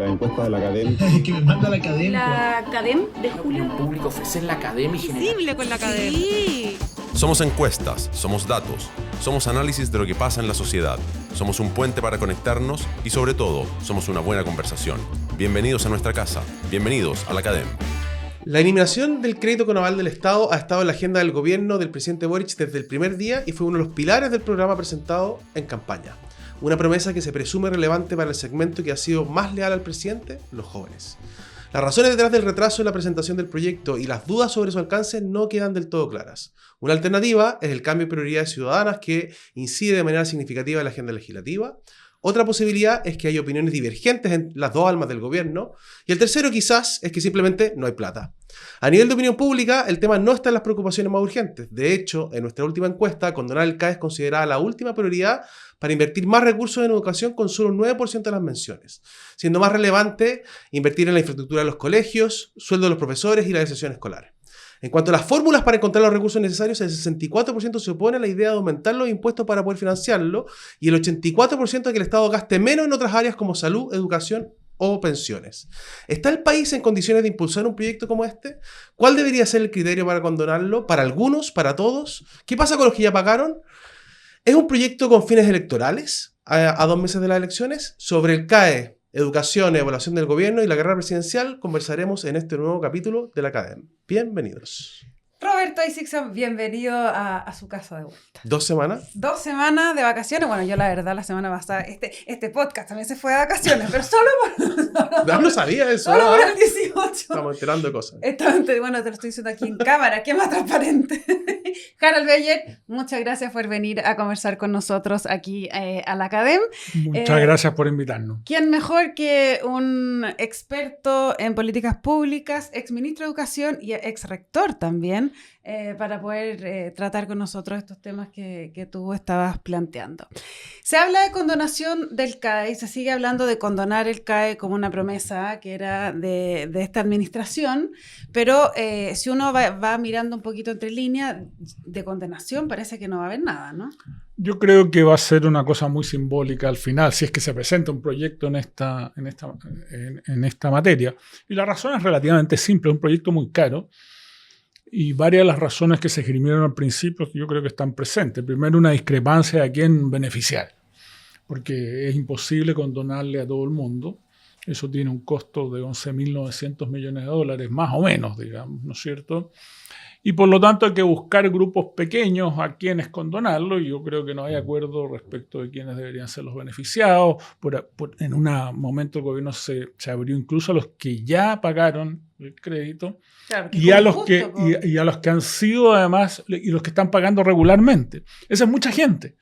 la encuesta de la Academ. Que me manda la Academ. La Academ de Julio. El público ofrecer la Academ y generar... Visible con la Academ. Sí. Somos encuestas, somos datos, somos análisis de lo que pasa en la sociedad, somos un puente para conectarnos y sobre todo, somos una buena conversación. Bienvenidos a nuestra casa, bienvenidos a la Academ. La eliminación del crédito con aval del Estado ha estado en la agenda del gobierno del presidente Boric desde el primer día y fue uno de los pilares del programa presentado en campaña. Una promesa que se presume relevante para el segmento que ha sido más leal al presidente, los jóvenes. Las razones detrás del retraso en la presentación del proyecto y las dudas sobre su alcance no quedan del todo claras. Una alternativa es el cambio de prioridades ciudadanas que incide de manera significativa en la agenda legislativa. Otra posibilidad es que hay opiniones divergentes en las dos almas del gobierno. Y el tercero quizás es que simplemente no hay plata. A nivel de opinión pública, el tema no está en las preocupaciones más urgentes. De hecho, en nuestra última encuesta, condonar el CAE es considerada la última prioridad para invertir más recursos en educación con solo un 9% de las menciones, siendo más relevante invertir en la infraestructura de los colegios, sueldo de los profesores y la deserción escolar. En cuanto a las fórmulas para encontrar los recursos necesarios, el 64% se opone a la idea de aumentar los impuestos para poder financiarlo y el 84% a que el Estado gaste menos en otras áreas como salud, educación o pensiones. ¿Está el país en condiciones de impulsar un proyecto como este? ¿Cuál debería ser el criterio para condonarlo? ¿Para algunos? ¿Para todos? ¿Qué pasa con los que ya pagaron? ¿Es un proyecto con fines electorales a 2 meses de las elecciones? Sobre el CAE, educación, evaluación del gobierno y la carrera presidencial conversaremos en este nuevo capítulo de la Academ. Bienvenidos. Roberto Isixson, bienvenido a su casa de vuelta. 2 semanas. 2 semanas de vacaciones. Bueno, yo la verdad la semana pasada, este podcast también se fue de vacaciones, pero solo por... No sabía eso. Solo por el 18. Estamos enterando de cosas. Bueno, te lo estoy diciendo aquí en cámara, qué más transparente. Harald Beyer, muchas gracias por venir a conversar con nosotros aquí a la Academ. Muchas gracias por invitarnos. ¿Quién mejor que un experto en políticas públicas, ex ministro de Educación y ex rector también, para poder tratar con nosotros estos temas que tú estabas planteando? Se habla de condonación del CAE y se sigue hablando de condonar el CAE como una promesa que era de esta administración, pero si uno va mirando un poquito entre líneas, de condenación parece que no va a haber nada, ¿no? Yo creo que va a ser una cosa muy simbólica al final, si es que se presenta un proyecto en esta materia. Y la razón es relativamente simple, un proyecto muy caro. Y varias de las razones que se esgrimieron al principio yo creo que están presentes. Primero, una discrepancia de a quién beneficiar, porque es imposible condonarle a todo el mundo. Eso tiene un costo de 11.900 millones de dólares, más o menos, digamos, ¿no es cierto? Y por lo tanto hay que buscar grupos pequeños a quienes condonarlo, y yo creo que no hay acuerdo respecto de quiénes deberían ser los beneficiados. En un momento el gobierno se abrió incluso a los que ya pagaron el crédito, claro, y a los que han sido además, y los que están pagando regularmente. Esa es mucha gente.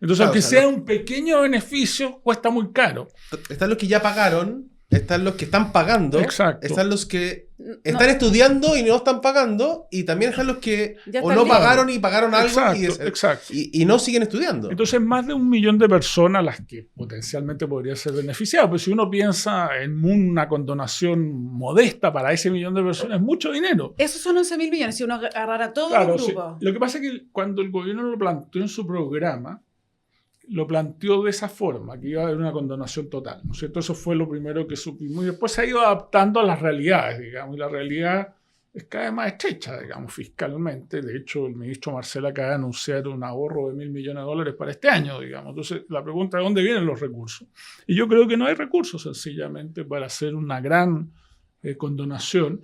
Entonces, claro, aunque sea un pequeño beneficio, cuesta muy caro. Están los que ya pagaron, están los que están pagando, exacto, están los que están estudiando y no están pagando, y también están los que o no pagaron y pagaron algo, exacto, y no siguen estudiando. Entonces, más de 1 millón de personas las que potencialmente podrían ser beneficiadas. Pues si uno piensa en una condonación modesta para ese 1 millón de personas, es mucho dinero. Esos son 11.000 millones si uno agarrara todos los grupos. Sí. Lo que pasa es que cuando el gobierno lo planteó en su programa, lo planteó de esa forma, que iba a haber una condonación total, ¿no es cierto? Eso fue lo primero que supimos, y después se ha ido adaptando a las realidades, digamos, y la realidad es cada vez más estrecha, digamos, fiscalmente. De hecho, el ministro Marcel acaba de anunciar un ahorro de 1.000 millones de dólares para este año, digamos. Entonces, la pregunta es ¿dónde vienen los recursos? Y yo creo que no hay recursos, sencillamente, para hacer una gran condonación.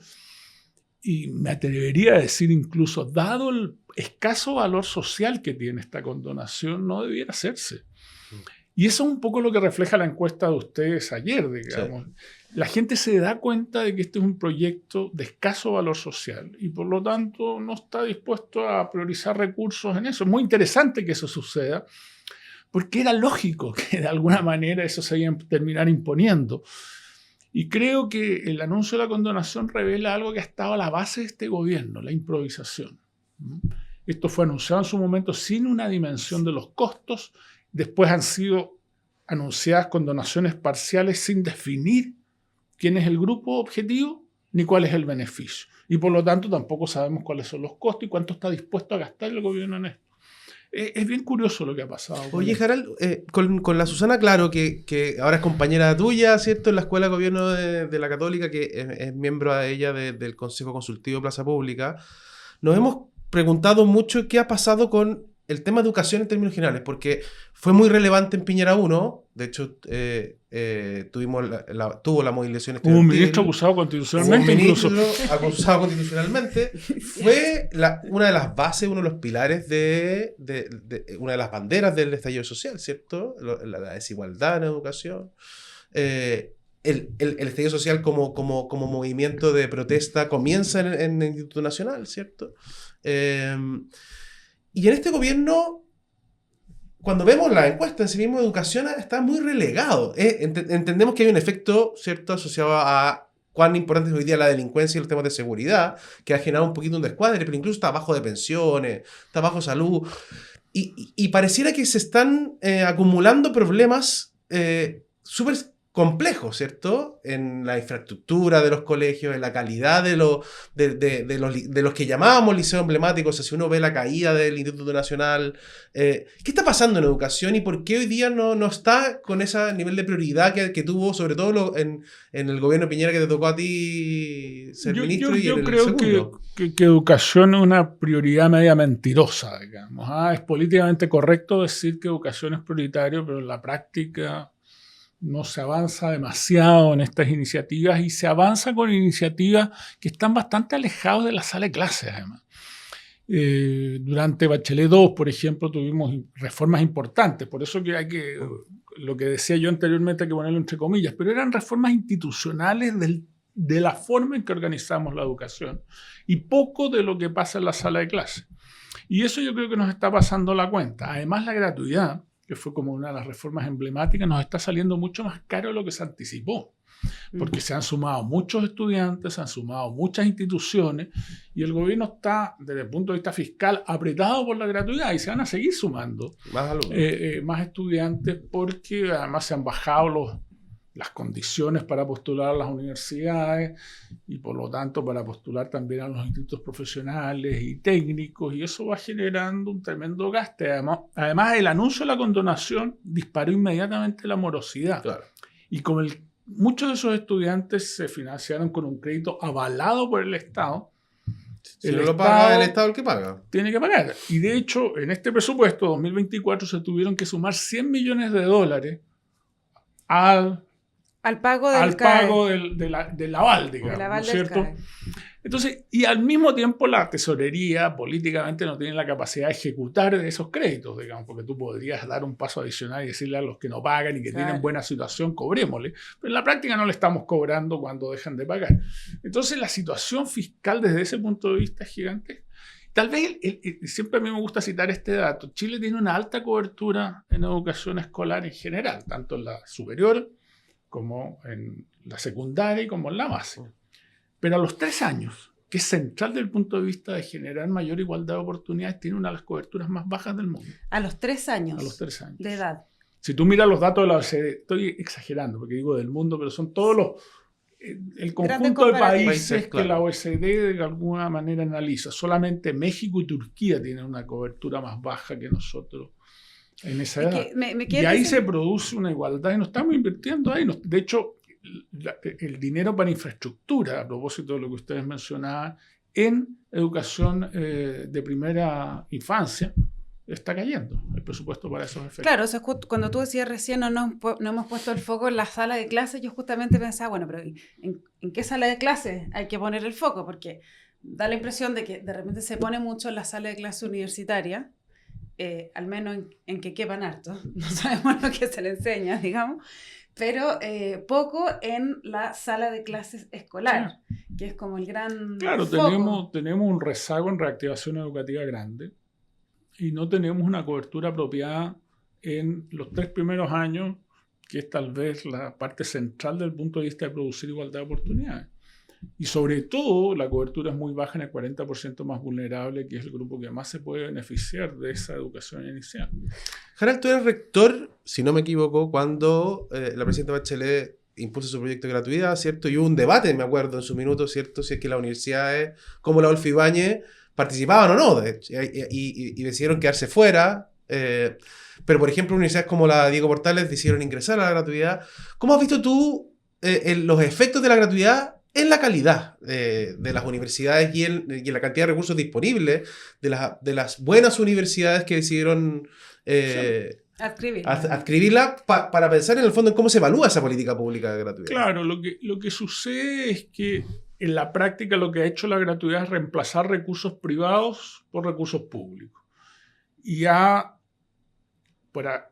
Y me atrevería a decir incluso, dado el escaso valor social que tiene esta condonación, no debiera hacerse. Y eso es un poco lo que refleja la encuesta de ustedes ayer, digamos. Sí. La gente se da cuenta de que este es un proyecto de escaso valor social y por lo tanto no está dispuesto a priorizar recursos en eso. Es muy interesante que eso suceda, porque era lógico que de alguna manera eso se iba a terminar imponiendo. Y creo que el anuncio de la condonación revela algo que ha estado a la base de este gobierno, la improvisación. Esto fue anunciado en su momento sin una dimensión de los costos. Después han sido anunciadas condonaciones parciales sin definir quién es el grupo objetivo ni cuál es el beneficio. Y por lo tanto tampoco sabemos cuáles son los costos y cuánto está dispuesto a gastar el gobierno en esto. Es bien curioso lo que ha pasado. Oye, Harald, con la Susana Claro, que ahora es compañera tuya, ¿cierto? En la Escuela de Gobierno de la Católica, que es miembro a ella del Consejo Consultivo de Plaza Pública, nos hemos preguntado mucho qué ha pasado con el tema de educación en términos generales, porque fue muy relevante en Piñera 1, de hecho tuvo la movilización Hubo un estudiantil. ministro acusado constitucionalmente, Un incluso. ministro acusado constitucionalmente. Fue una de las bases, uno de los pilares de una de las banderas del estallido social, ¿cierto? La desigualdad en educación. El estallido social como movimiento de protesta comienza en el Instituto Nacional, ¿cierto? Y en este gobierno, cuando vemos la encuesta en sí mismo, educación está muy relegado. Entendemos que hay un efecto, ¿cierto?, asociado a cuán importante es hoy día la delincuencia y los temas de seguridad, que ha generado un poquito un descuadre, pero incluso está bajo de pensiones, está bajo salud. Y pareciera que se están acumulando problemas súper complejos, ¿cierto? En la infraestructura de los colegios, en la calidad de los que llamábamos liceos emblemáticos. O sea, si uno ve la caída del Instituto Nacional, ¿qué está pasando en educación y por qué hoy día no está con ese nivel de prioridad que tuvo, sobre todo en el gobierno Piñera, que te tocó a ti ser ministro? Yo creo que educación es una prioridad media mentirosa, digamos. Es políticamente correcto decir que educación es prioritario, pero en la práctica no se avanza demasiado en estas iniciativas y se avanza con iniciativas que están bastante alejadas de la sala de clases, además. Durante Bachelet 2, por ejemplo, tuvimos reformas importantes, por eso que lo que decía yo anteriormente hay que ponerlo entre comillas, pero eran reformas institucionales de la forma en que organizamos la educación y poco de lo que pasa en la sala de clases. Y eso yo creo que nos está pasando la cuenta. Además, la gratuidad, que fue como una de las reformas emblemáticas, nos está saliendo mucho más caro de lo que se anticipó, porque se han sumado muchos estudiantes, se han sumado muchas instituciones y el gobierno está, desde el punto de vista fiscal, apretado por la gratuidad y se van a seguir sumando más estudiantes porque además se han bajado las condiciones para postular a las universidades y por lo tanto para postular también a los institutos profesionales y técnicos, y eso va generando un tremendo gasto. Además el anuncio de la condonación disparó inmediatamente la morosidad. Claro. Y como muchos de esos estudiantes se financiaron con un crédito avalado por el Estado, si no lo paga el Estado, el que paga tiene que pagar. Y de hecho en este presupuesto 2024 se tuvieron que sumar $100 millones al pago del aval, digamos, ¿no es cierto? Entonces, y al mismo tiempo la tesorería políticamente no tiene la capacidad de ejecutar esos créditos, digamos, porque tú podrías dar un paso adicional y decirle a los que no pagan y que tienen buena situación, cobrémosle, pero en la práctica no le estamos cobrando cuando dejan de pagar. Entonces, la situación fiscal desde ese punto de vista es gigante. Tal vez, siempre a mí me gusta citar este dato, Chile tiene una alta cobertura en educación escolar en general, tanto en la superior como en la secundaria y como en la base. Pero a los 3 años, que es central desde el punto de vista de generar mayor igualdad de oportunidades, tiene una de las coberturas más bajas del mundo. A los 3 años. A los 3 años. De edad. Si tú miras los datos de la OECD, estoy exagerando porque digo del mundo, pero son todos el conjunto de países que la OECD de alguna manera analiza. Solamente México y Turquía tienen una cobertura más baja que nosotros en esa edad. Y ahí se produce una igualdad y no estamos invirtiendo ahí. De hecho, el dinero para infraestructura, a propósito de lo que ustedes mencionaban, en educación de primera infancia, está cayendo el presupuesto para esos efectos. Claro, o sea, cuando tú decías recién no hemos puesto el foco en la sala de clases, yo justamente pensaba, bueno, pero ¿en qué sala de clases hay que poner el foco? Porque da la impresión de que de repente se pone mucho en la sala de clase universitaria, al menos en que quepan harto, no sabemos lo que se le enseña, digamos, pero poco en la sala de clases escolar, que es como el gran foco. Tenemos un rezago en reactivación educativa grande y no tenemos una cobertura apropiada en los 3 primeros años, que es tal vez la parte central del punto de vista de producir igualdad de oportunidades. Y sobre todo, la cobertura es muy baja en el 40% más vulnerable, que es el grupo que más se puede beneficiar de esa educación inicial. Harald, tú eres rector, si no me equivoco, cuando la presidenta Bachelet impuso su proyecto de gratuidad, ¿cierto? Y hubo un debate, me acuerdo, en su minuto, ¿cierto? Si es que las universidades, como la Adolfo Ibáñez, participaban o no, y decidieron quedarse fuera. Pero, por ejemplo, universidades como la Diego Portales decidieron ingresar a la gratuidad. ¿Cómo has visto tú los efectos de la gratuidad en la calidad de las universidades y en la cantidad de recursos disponibles de las buenas universidades que decidieron adscribirla para pensar en el fondo en cómo se evalúa esa política pública de gratuidad? Claro, lo que sucede es que en la práctica lo que ha hecho la gratuidad es reemplazar recursos privados por recursos públicos. Y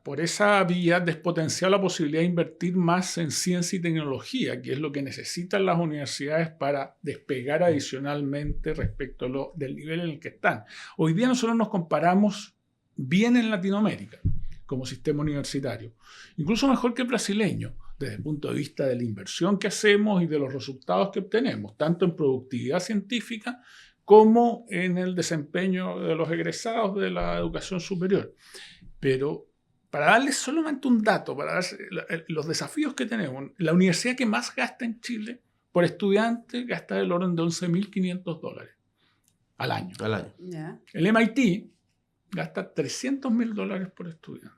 por esa vía despotenciar la posibilidad de invertir más en ciencia y tecnología, que es lo que necesitan las universidades para despegar adicionalmente respecto del nivel en el que están. Hoy día nosotros nos comparamos bien en Latinoamérica como sistema universitario, incluso mejor que el brasileño, desde el punto de vista de la inversión que hacemos y de los resultados que obtenemos, tanto en productividad científica como en el desempeño de los egresados de la educación superior. Pero para darles solamente un dato, para dar los desafíos que tenemos, la universidad que más gasta en Chile por estudiante gasta del orden de $11.500 al año. Yeah. El MIT gasta $300.000 por estudiante.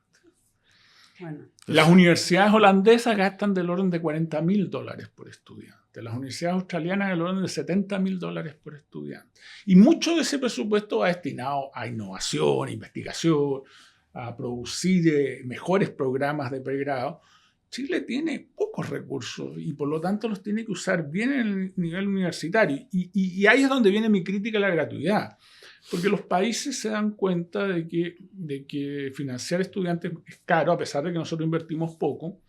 Bueno. Las universidades holandesas gastan del orden de $40.000 por estudiante. Las universidades australianas del orden de $70.000 por estudiante. Y mucho de ese presupuesto va destinado a innovación, a investigación, a producir mejores programas de pregrado. Chile tiene pocos recursos y por lo tanto los tiene que usar bien en el nivel universitario. Y ahí es donde viene mi crítica a la gratuidad. Porque los países se dan cuenta de que financiar estudiantes es caro, a pesar de que nosotros invertimos poco,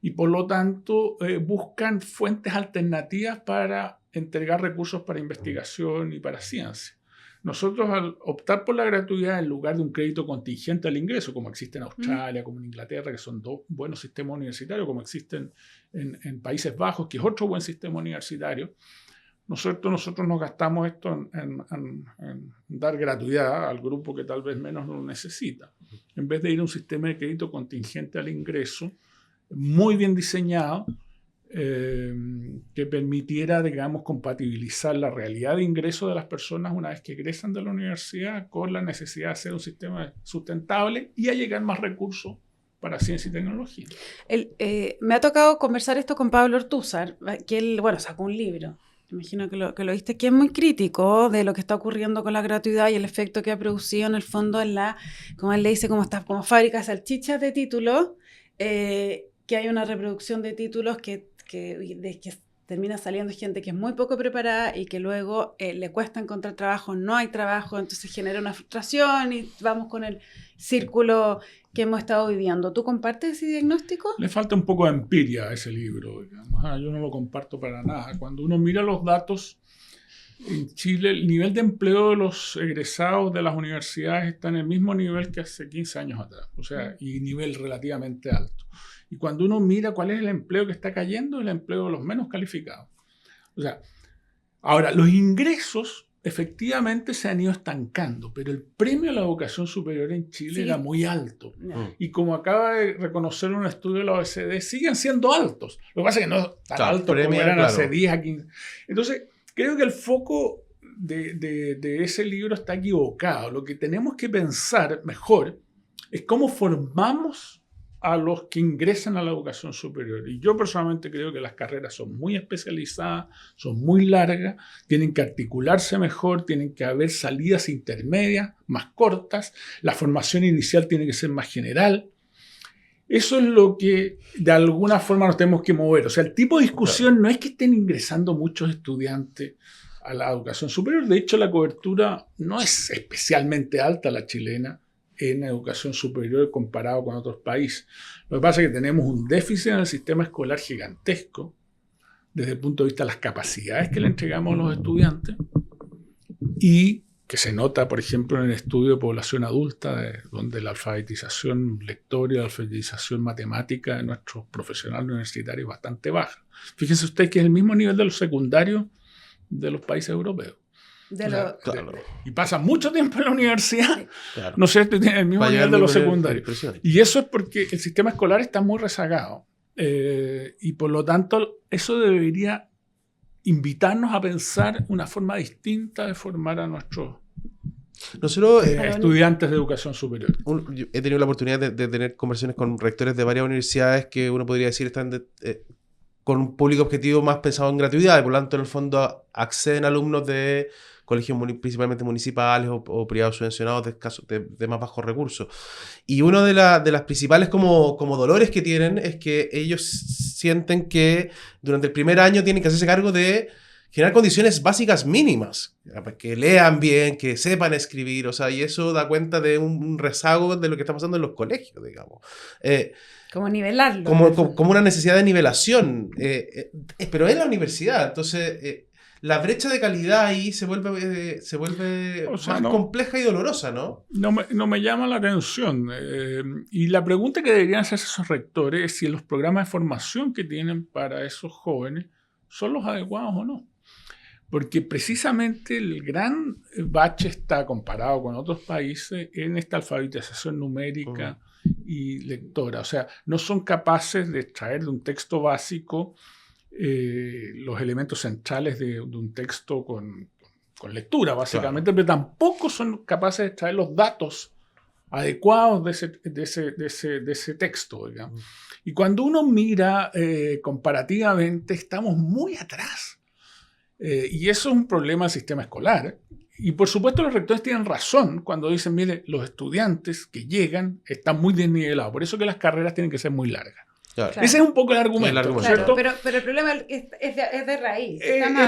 y por lo tanto buscan fuentes alternativas para entregar recursos para investigación y para ciencia. Nosotros, al optar por la gratuidad en lugar de un crédito contingente al ingreso, como existe en Australia, como en Inglaterra, que son dos buenos sistemas universitarios, como existen en Países Bajos, que es otro buen sistema universitario, nosotros nos gastamos esto en dar gratuidad al grupo que tal vez menos lo necesita. En vez de ir a un sistema de crédito contingente al ingreso, muy bien diseñado, que permitiera, digamos, compatibilizar la realidad de ingreso de las personas una vez que egresan de la universidad con la necesidad de hacer un sistema sustentable y a llegar más recursos para ciencia y tecnología. Me ha tocado conversar esto con Pablo Ortúzar, que él, sacó un libro. Imagino que lo viste, que es muy crítico de lo que está ocurriendo con la gratuidad y el efecto que ha producido en el fondo en como él le dice, como fábrica de salchichas de títulos, que hay una reproducción de títulos que termina saliendo gente que es muy poco preparada y que luego le cuesta encontrar trabajo, no hay trabajo, entonces genera una frustración y vamos con el círculo que hemos estado viviendo. ¿Tú compartes ese diagnóstico? Le falta un poco de empiria a ese libro, digamos. Yo no lo comparto para nada. Cuando uno mira los datos, en Chile el nivel de empleo de los egresados de las universidades está en el mismo nivel que hace 15 años atrás, y nivel relativamente alto. Y cuando uno mira cuál es el empleo que está cayendo, es el empleo de los menos calificados. Ahora, los ingresos efectivamente se han ido estancando, pero el premio a la educación superior en Chile era muy alto. No. Y como acaba de reconocer un estudio de la OECD, siguen siendo altos. Lo que pasa es que no tan altos como eran hace 10 a 15. Entonces, creo que el foco de ese libro está equivocado. Lo que tenemos que pensar mejor es cómo formamos a los que ingresan a la educación superior. Y yo personalmente creo que las carreras son muy especializadas, son muy largas, tienen que articularse mejor, tienen que haber salidas intermedias más cortas, la formación inicial tiene que ser más general. Eso es lo que de alguna forma nos tenemos que mover. El tipo de discusión no es que estén ingresando muchos estudiantes a la educación superior. De hecho, la cobertura no es especialmente alta, la chilena, en educación superior comparado con otros países. Lo que pasa es que tenemos un déficit en el sistema escolar gigantesco desde el punto de vista de las capacidades que le entregamos a los estudiantes y que se nota, por ejemplo, en el estudio de población adulta, donde la alfabetización lectora y la alfabetización matemática de nuestros profesionales universitarios es bastante baja. Fíjense ustedes que es el mismo nivel de los secundarios de los países europeos. Y pasa mucho tiempo en la universidad, ¿no es cierto? Tiene el mismo nivel de los secundarios. Y eso es porque el sistema escolar está muy rezagado. Y por lo tanto, eso debería invitarnos a pensar una forma distinta de formar a nuestros Nosotros estudiantes de educación superior. yo he tenido la oportunidad de tener conversaciones con rectores de varias universidades que uno podría decir están con un público objetivo más pensado en gratuidad y por lo tanto en el fondo acceden alumnos de colegios principalmente municipales o privados subvencionados de más bajos recursos. Y una de las principales como dolores que tienen es que ellos sienten que durante el primer año tienen que hacerse cargo de generar condiciones básicas mínimas, que lean bien, que sepan escribir, o sea, y eso da cuenta de un rezago de lo que está pasando en los colegios, digamos. Como nivelarlo. Como una necesidad de nivelación, pero en la universidad, entonces la brecha de calidad ahí se vuelve O sea, más compleja y dolorosa, ¿no? No me llama la atención. Y la pregunta que deberían hacerse esos rectores es si los programas de formación que tienen para esos jóvenes son los adecuados o no. Porque precisamente el gran bache está, comparado con otros países, en esta alfabetización numérica y lectora. O sea, no son capaces de extraer de un texto básico los elementos centrales de un texto con lectura, básicamente, claro. Pero tampoco son capaces de extraer los datos adecuados de ese texto, digamos. Y cuando uno mira comparativamente, estamos muy atrás. Y eso es un problema del sistema escolar. Y por supuesto los rectores tienen razón cuando dicen, mire, los estudiantes que llegan están muy desnivelados. Por eso que las carreras tienen que ser muy largas. Claro. Ese es un poco el argumento. Claro, pero el problema es de raíz.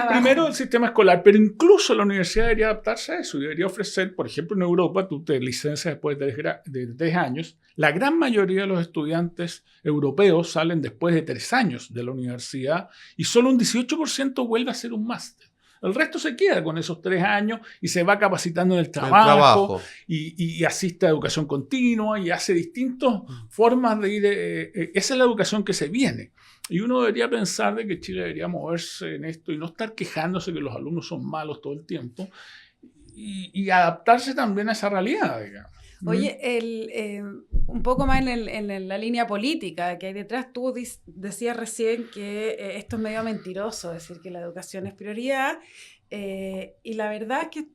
Primero el sistema escolar, pero incluso la universidad debería adaptarse a eso. Debería ofrecer, por ejemplo, en Europa, tú te licencias después de 3 años. La gran mayoría de los estudiantes europeos salen después de 3 años de la universidad y solo un 18% vuelve a hacer un máster. El resto se queda con esos 3 años y se va capacitando en el trabajo. Y asiste a educación continua y hace distintas formas de ir. Esa es la educación que se viene. Y uno debería pensar de que Chile debería moverse en esto y no estar quejándose que los alumnos son malos todo el tiempo y adaptarse también a esa realidad, digamos. Oye, un poco más en la línea política que hay detrás, tú decías recién que esto es medio mentiroso, decir que la educación es prioridad, y la verdad es que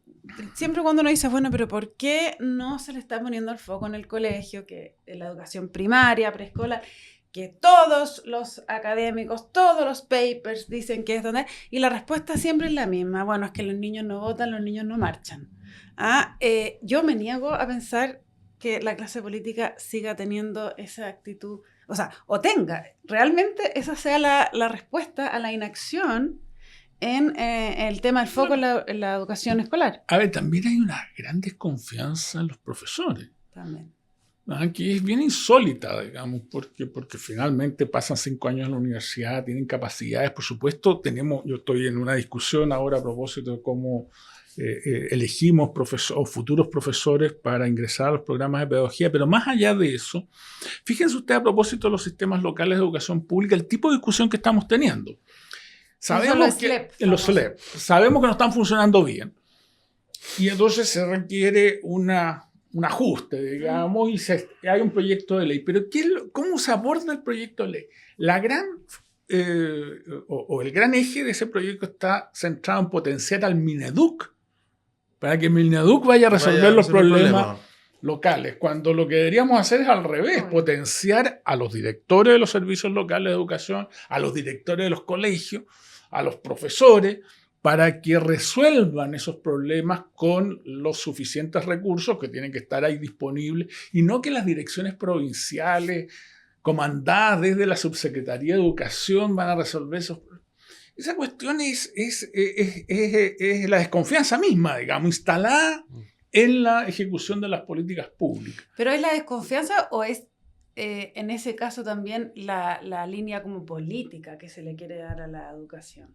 siempre cuando uno dice, bueno, pero ¿por qué no se le está poniendo el foco en el colegio, que en la educación primaria, preescolar, que todos los académicos, todos los papers dicen que es donde... Y la respuesta siempre es la misma, bueno, es que los niños no votan, los niños no marchan. Yo me niego a pensar que la clase política siga teniendo esa actitud, o sea, o tenga, realmente esa sea la respuesta a la inacción en el tema del foco en la educación escolar. A ver, también hay una gran desconfianza en los profesores. También. Que es bien insólita, digamos, porque finalmente pasan 5 años en la universidad, tienen capacidades, por supuesto, yo estoy en una discusión ahora a propósito de cómo elegimos futuros profesores para ingresar a los programas de pedagogía, pero más allá de eso, fíjense ustedes a propósito de los sistemas locales de educación pública, el tipo de discusión que estamos teniendo. Sabemos que los SLEP, sabemos que no están funcionando bien y entonces se requiere un ajuste, digamos, y hay un proyecto de ley. Pero ¿cómo se aborda el proyecto de ley? El gran eje de ese proyecto está centrado en potenciar al Mineduc para que Mineduc vaya a resolver los problemas locales, cuando lo que deberíamos hacer es al revés, potenciar a los directores de los servicios locales de educación, a los directores de los colegios, a los profesores, para que resuelvan esos problemas con los suficientes recursos que tienen que estar ahí disponibles y no que las direcciones provinciales comandadas desde la Subsecretaría de Educación van a resolver esos problemas. Esa cuestión es la desconfianza misma, digamos, instalada en la ejecución de las políticas públicas. ¿Pero es la desconfianza o es en ese caso también la línea como política que se le quiere dar a la educación?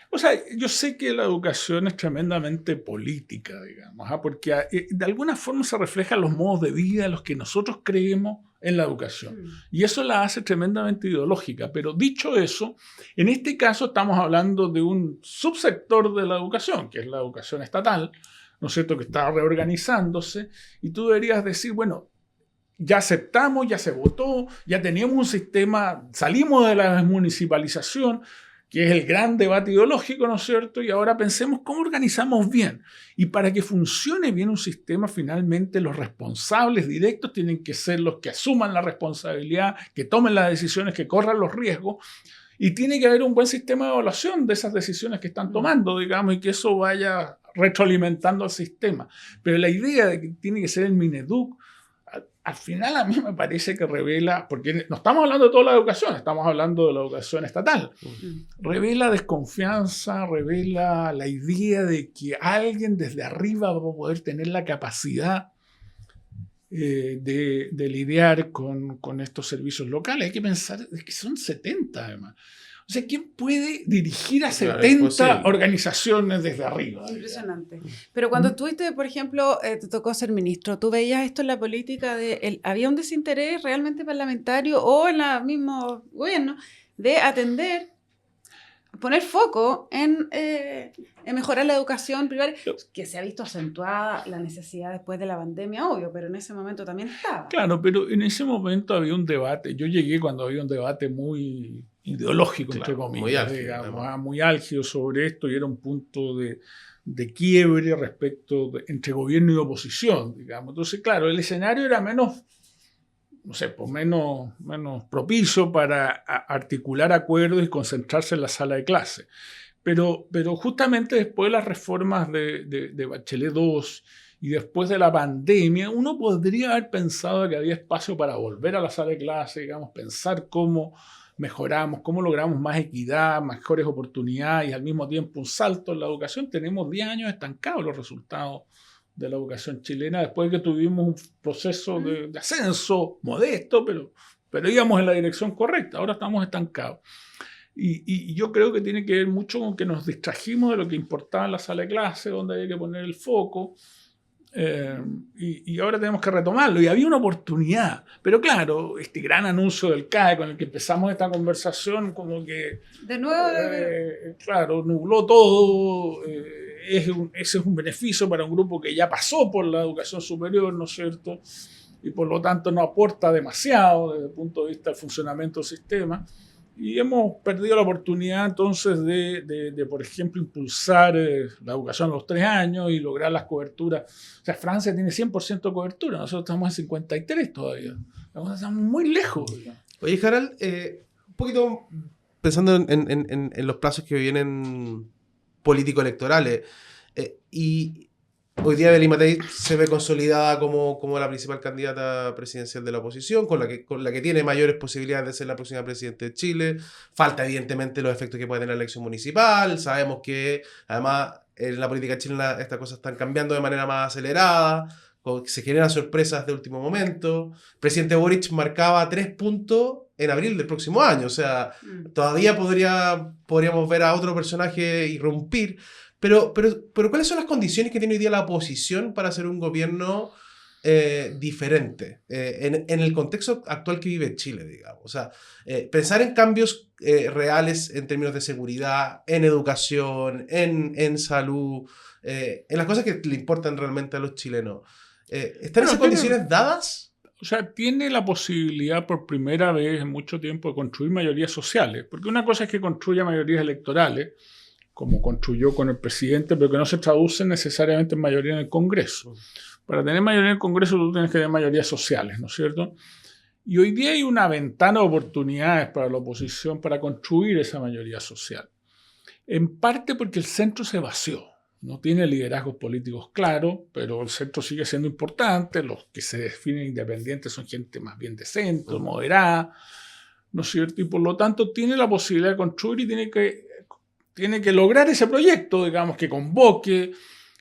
O sea, yo sé que la educación es tremendamente política, digamos, porque de alguna forma se reflejan los modos de vida en los que nosotros creemos en la educación. Y eso la hace tremendamente ideológica. Pero dicho eso, en este caso estamos hablando de un subsector de la educación, que es la educación estatal, ¿no es cierto?, que está reorganizándose, y tú deberías decir, bueno, ya aceptamos, ya se votó, ya teníamos un sistema, salimos de la desmunicipalización, que es el gran debate ideológico, ¿no es cierto? Y ahora pensemos cómo organizamos bien. Y para que funcione bien un sistema, finalmente los responsables directos tienen que ser los que asuman la responsabilidad, que tomen las decisiones, que corran los riesgos. Y tiene que haber un buen sistema de evaluación de esas decisiones que están tomando, digamos, y que eso vaya retroalimentando al sistema. Pero la idea de que tiene que ser el Mineduc, al final a mí me parece que revela, porque no estamos hablando de toda la educación, estamos hablando de la educación estatal, revela desconfianza, revela la idea de que alguien desde arriba va a poder tener la capacidad de lidiar con estos servicios locales. Hay que pensar que son 70 además. O sea, ¿quién puede dirigir a 70 organizaciones desde arriba? Impresionante. Pero cuando estuviste, por ejemplo, te tocó ser ministro, ¿tú veías esto en la política? ¿Había un desinterés realmente parlamentario o en el mismo gobierno de atender, poner foco en mejorar la educación primaria, que se ha visto acentuada la necesidad después de la pandemia, obvio, pero en ese momento también estaba? Claro, pero en ese momento había un debate. Yo llegué cuando había un debate muy ideológico, entre comillas, muy álgido sobre esto, y era un punto de quiebre respecto entre gobierno y oposición, digamos. Entonces, claro, el escenario era menos, no sé, pues menos propicio para articular acuerdos y concentrarse en la sala de clase. Pero justamente después de las reformas de Bachelet II y después de la pandemia, uno podría haber pensado que había espacio para volver a la sala de clase, digamos, pensar cómo mejoramos, cómo logramos más equidad, mejores oportunidades y al mismo tiempo un salto en la educación. Tenemos 10 años estancados los resultados de la educación chilena después de que tuvimos un proceso de ascenso modesto, pero íbamos en la dirección correcta. Ahora estamos estancados. Y yo creo que tiene que ver mucho con que nos distrajimos de lo que importaba en la sala de clase, donde había que poner el foco. Y ahora tenemos que retomarlo. Y había una oportunidad. Pero claro, este gran anuncio del CAE con el que empezamos esta conversación, como que... De nuevo... claro, nubló todo. Ese es un beneficio para un grupo que ya pasó por la educación superior, ¿no es cierto? Y por lo tanto no aporta demasiado desde el punto de vista del funcionamiento del sistema. Y hemos perdido la oportunidad entonces de por ejemplo, impulsar la educación a los 3 años y lograr las coberturas. O sea, Francia tiene 100% de cobertura, nosotros estamos en 53 todavía. Estamos muy lejos. Oye, Harald, un poquito pensando en los plazos que vienen político-electorales, y hoy día Belén Matei se ve consolidada como la principal candidata presidencial de la oposición, con la que tiene mayores posibilidades de ser la próxima presidenta de Chile. Falta evidentemente los efectos que puede tener la elección municipal. Sabemos que además en la política chilena estas cosas están cambiando de manera más acelerada, se generan sorpresas de último momento. El presidente Boric marcaba 3 puntos en abril del próximo año, o sea, todavía podríamos ver a otro personaje irrumpir. Pero ¿cuáles son las condiciones que tiene hoy día la oposición para hacer un gobierno diferente en el contexto actual que vive Chile, digamos? O sea, pensar en cambios reales en términos de seguridad, en educación, en salud, en las cosas que le importan realmente a los chilenos. ¿Están esas condiciones dadas? O sea, tiene la posibilidad por primera vez en mucho tiempo de construir mayorías sociales, porque una cosa es que construya mayorías electorales, como construyó con el presidente, pero que no se traduce necesariamente en mayoría en el Congreso. Para tener mayoría en el Congreso tú tienes que tener mayorías sociales, ¿no es cierto? Y hoy día hay una ventana de oportunidades para la oposición para construir esa mayoría social. En parte porque el centro se vació. No tiene liderazgos políticos claros, pero el centro sigue siendo importante. Los que se definen independientes son gente más bien de centro, moderada, ¿no es cierto? Y por lo tanto tiene la posibilidad de construir y tiene que lograr ese proyecto, digamos, que convoque,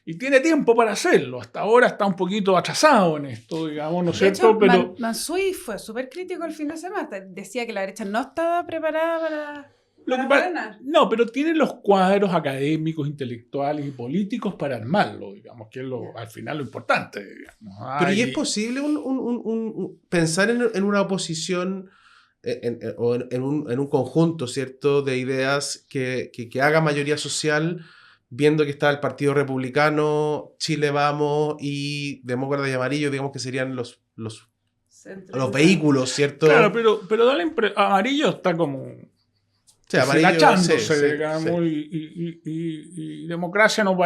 y tiene tiempo para hacerlo. Hasta ahora está un poquito atrasado en esto, digamos, ¿no es cierto? Pero Mansuy fue súper crítico el fin de semana. Decía que la derecha no estaba preparada para gobernar. No, pero tiene los cuadros académicos, intelectuales y políticos para armarlo, digamos, que es al final lo importante, digamos. Pero ¿y es posible pensar en una oposición o en un conjunto, ¿cierto?, de ideas que haga mayoría social, viendo que está el Partido Republicano, Chile Vamos y Demócratas y Amarillo, digamos que serían los vehículos, ¿cierto? Claro, pero Amarillo está como... Sí, amarillo, deshilachándose, sí, digamos, y democracia no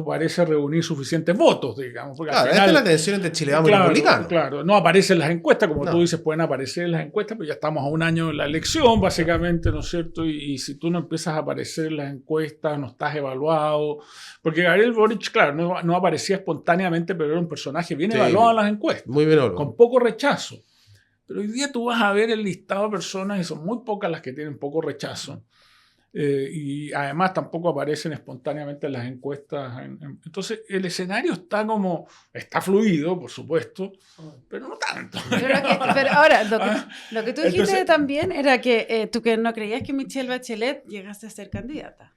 parece reunir suficientes votos, digamos. Porque Claro, al esta final, es la tensión entre Chile Vamos y Republicano. Claro, no aparecen las encuestas, como No. tú dices, pueden aparecer en las encuestas, pero ya estamos a un año de la elección, básicamente, ¿no es cierto? Y si tú no empiezas a aparecer en las encuestas, no estás evaluado. Porque Gabriel Boric, claro, no aparecía espontáneamente, pero era un personaje bien Sí, evaluado en las encuestas, Muy bien, Olo. con poco rechazo. Pero hoy día tú vas a ver el listado de personas y son muy pocas las que tienen poco rechazo. Y además tampoco aparecen espontáneamente en las encuestas. Entonces el escenario está fluido, por supuesto, pero no tanto. Pero ahora, lo que tú dijiste Entonces, también era que tú que no creías que Michelle Bachelet llegase a ser candidata.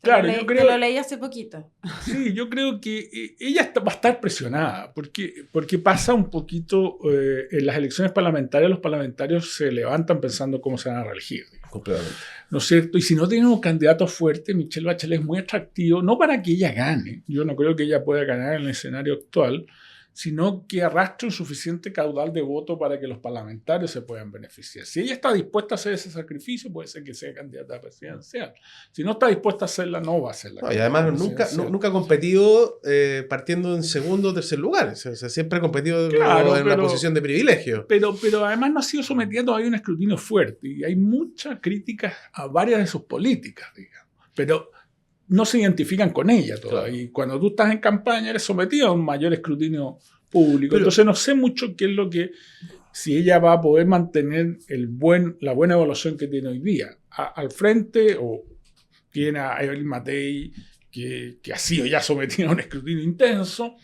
Claro, Te yo lo leí hace poquito. Sí, yo creo que ella va a estar presionada, porque pasa un poquito, en las elecciones parlamentarias, los parlamentarios se levantan pensando cómo se van a reelegir. Completamente. ¿No es cierto? Y si no tienen un candidato fuerte, Michelle Bachelet es muy atractivo, no para que ella gane, yo no creo que ella pueda ganar en el escenario actual, sino que arrastre un suficiente caudal de voto para que los parlamentarios se puedan beneficiar. Si ella está dispuesta a hacer ese sacrificio, puede ser que sea candidata presidencial. Si no está dispuesta a hacerla, no va a ser la No, y candidata además presidencial. nunca ha competido partiendo en segundo o tercer lugar. O sea, siempre ha competido Claro, en una pero- posición de privilegio. Pero además no ha sido sometida todavía a un escrutinio fuerte y hay muchas críticas a varias de sus políticas, digamos. Pero no se identifican con ella todavía. Claro. Y cuando tú estás en campaña eres sometido a un mayor escrutinio público. Pero- Entonces no sé mucho qué es lo que, si ella va a poder mantener la buena evaluación que tiene hoy día. Al frente, o tiene a Evelyn Matei, que ha sido ya sometida a un escrutinio intenso.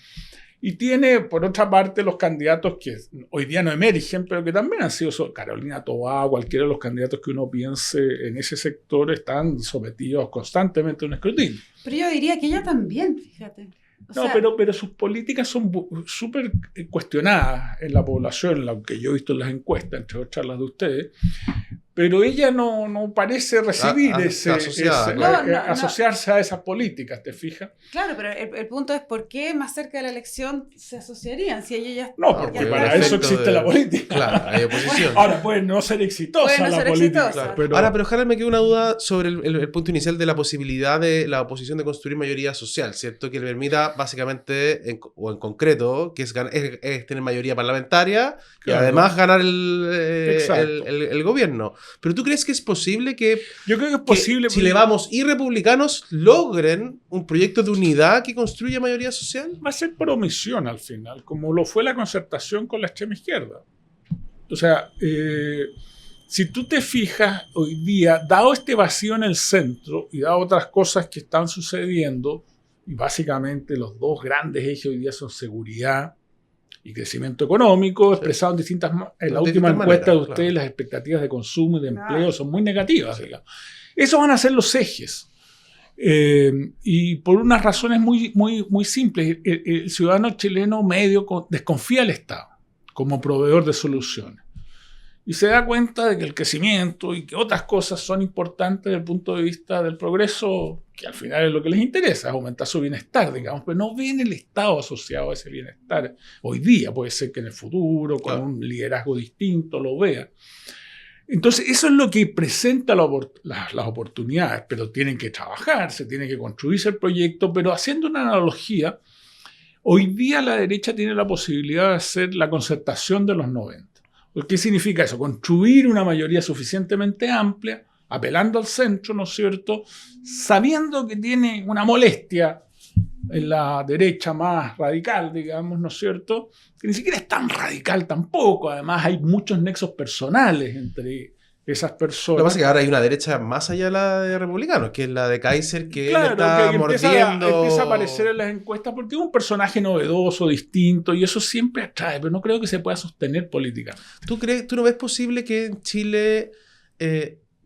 Y tiene, por otra parte, los candidatos que hoy día no emergen, pero que también han sido Carolina Tobá, cualquiera de los candidatos que uno piense en ese sector están sometidos constantemente a un escrutinio. Pero yo diría que ella también, fíjate. O No, sea, pero sus políticas son súper cuestionadas en la población, lo que yo he visto en las encuestas, entre otras las de ustedes. Pero ella no parece recibir asociada, claro. asociarse a esas políticas, ¿te fijas? Claro, pero el punto es por qué más cerca de la elección se asociarían si ella ya... No, No, porque porque para el eso efecto existe de- la política. Claro, hay oposición. Ahora puede no ser exitosa Puede no la ser política. exitosa. Pero, Ahora, pero Harold, me queda una duda sobre el punto inicial de la posibilidad de la oposición de construir mayoría social, ¿cierto? Que le permita básicamente, en concreto, que es tener mayoría parlamentaria y Claro. además ganar Exacto. el gobierno. Pero ¿tú crees que es posible que yo creo que es posible. Chile Vamos y republicanos logren un proyecto de unidad que construya mayoría social? Va a ser por omisión al final, como lo fue la concertación con la extrema izquierda. O sea, si tú te fijas hoy día, dado este vacío en el centro y dado otras cosas que están sucediendo, y básicamente los dos grandes ejes hoy día son seguridad y crecimiento económico, expresado en distintas... En la De última distintas encuesta de maneras, ustedes, claro. las expectativas de consumo y de empleo Claro. son muy negativas, digamos. Esos van a ser los ejes. Y por unas razones muy simples. El ciudadano chileno medio desconfía del Estado como proveedor de soluciones. Y se da cuenta de que el crecimiento y que otras cosas son importantes desde el punto de vista del progreso, que al final es lo que les interesa, es aumentar su bienestar, digamos, pero no ven el Estado asociado a ese bienestar. Hoy día puede ser que en el futuro, con Claro. un liderazgo distinto, lo vea. Entonces, eso es lo que presenta las oportunidades, pero tienen que trabajar, se tiene que construirse el proyecto, pero haciendo una analogía, hoy día la derecha tiene la posibilidad de hacer la concertación de los 90. ¿Qué significa eso? Construir una mayoría suficientemente amplia, apelando al centro, ¿no es cierto? Sabiendo que tiene una molestia en la derecha más radical, digamos, ¿no es cierto? Que ni siquiera es tan radical tampoco. Además, hay muchos nexos personales entre esas personas. Lo que pasa es que ahora hay una derecha más allá de la de republicanos, que es la de Kaiser, que Claro, está que mordiendo. empieza a aparecer en las encuestas porque es un personaje novedoso, distinto, y eso siempre atrae, pero no creo que se pueda sostener políticamente. ¿Tú no ves posible que en Chile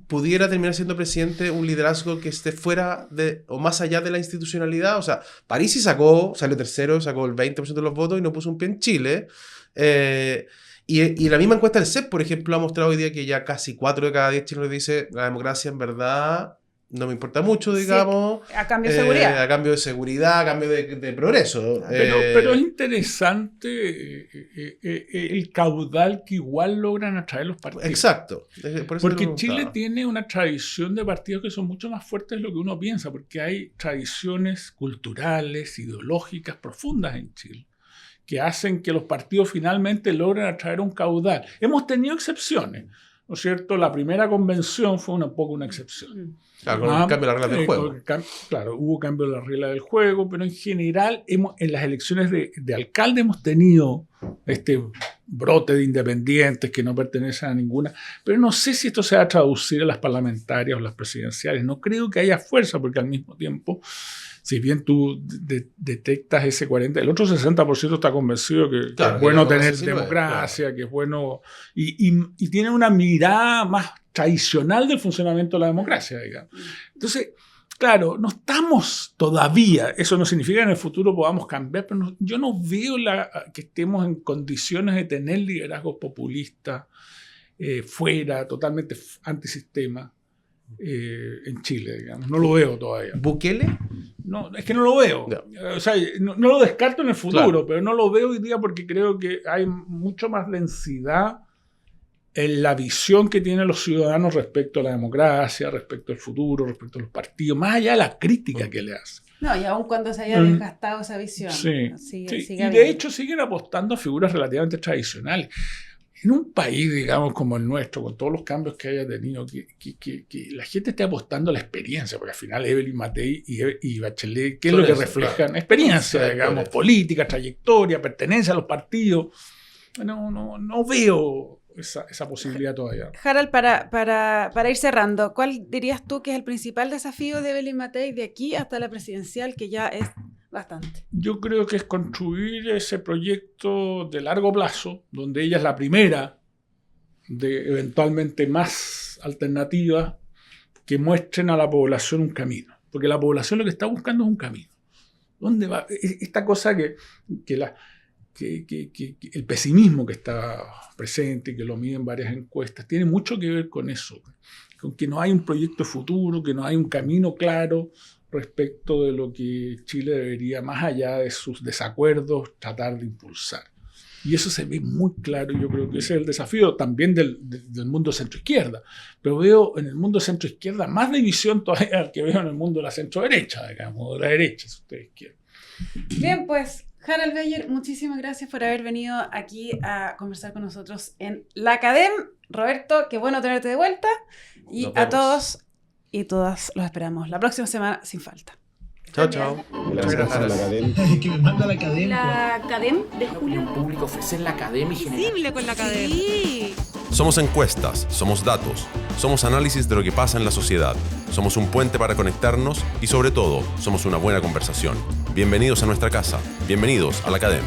pudiera terminar siendo presidente un liderazgo que esté fuera de o más allá de la institucionalidad? O sea, Parisi salió tercero, sacó el 20% de los votos y no puso un pie en Chile. Y la misma encuesta del CEP, por ejemplo, ha mostrado hoy día que ya casi 4 de cada 10 chilenos dice la democracia en verdad no me importa mucho, digamos. Sí, a cambio de seguridad. A cambio de seguridad, a cambio de progreso. Pero es interesante el caudal que igual logran atraer los partidos. Exacto. Por eso Porque Chile tiene una tradición de partidos que son mucho más fuertes de lo que uno piensa, porque hay tradiciones culturales, ideológicas profundas en Chile, que hacen que los partidos finalmente logren atraer un caudal. Hemos tenido excepciones, ¿no es cierto? La primera convención fue un poco una excepción. Claro, con el cambio de las reglas del juego. Claro, hubo cambio de las reglas del juego, pero en general en las elecciones de alcalde hemos tenido este brote de independientes que no pertenecen a ninguna, pero no sé si esto se va a traducir a las parlamentarias o las presidenciales. No creo que haya fuerza, porque al mismo tiempo, si bien tú detectas ese 40%, el otro 60% está convencido que es bueno tener democracia, que es bueno, y tiene una mirada más tradicional del funcionamiento de la democracia, digamos. Entonces, claro, no estamos todavía, eso no significa que en el futuro podamos cambiar, pero yo no veo que estemos en condiciones de tener liderazgos populistas fuera, totalmente antisistema en Chile, digamos. No lo veo todavía. ¿Bukele? No, es que no lo veo. No. O sea, no lo descarto en el futuro, pero no lo veo hoy día porque creo que hay mucho más densidad en la visión que tienen los ciudadanos respecto a la democracia, respecto al futuro, respecto a los partidos, más allá de la crítica que le hacen. No, y aun cuando se haya desgastado esa visión. Sí. Sigue Y de hecho siguen apostando a figuras relativamente tradicionales. En un país, digamos, como el nuestro, con todos los cambios que haya tenido, que la gente esté apostando a la experiencia, porque al final Evelyn Matei y Bachelet, ¿qué es lo que reflejan? Claro. Experiencia, digamos, política, trayectoria, pertenencia a los partidos. No veo esa posibilidad todavía. Harald, para ir cerrando, ¿cuál dirías tú que es el principal desafío de Evelyn Matei de aquí hasta la presidencial, que ya es bastante? Yo creo que es construir ese proyecto de largo plazo, donde ella es la primera de eventualmente más alternativas que muestren a la población un camino. Porque la población lo que está buscando es un camino. ¿Dónde va? Esta cosa que el pesimismo que está presente y que lo miden varias encuestas tiene mucho que ver con eso, con que no hay un proyecto futuro, que no hay un camino claro respecto de lo que Chile debería, más allá de sus desacuerdos, tratar de impulsar. Y eso se ve muy claro, y yo creo que ese es el desafío también del mundo centro-izquierda. Pero veo en el mundo centro-izquierda más división todavía que veo en el mundo de la centro-derecha, digamos, de la derecha, si ustedes quieren. Bien, pues, Harald Beyer, muchísimas gracias por haber venido aquí a conversar con nosotros en la Academ. Roberto, qué bueno tenerte de vuelta. Y a todos y todas los esperamos la próxima semana sin falta. Chao, chao. Gracias a la Academ. Que me manda la Academ. La Academ de La Julio. opinión pública ofrecer la Academia y generar... Con la Academ. Sí. Somos encuestas, somos datos, somos análisis de lo que pasa en la sociedad, somos un puente para conectarnos y sobre todo, somos una buena conversación. Bienvenidos a nuestra casa, bienvenidos a la Academ.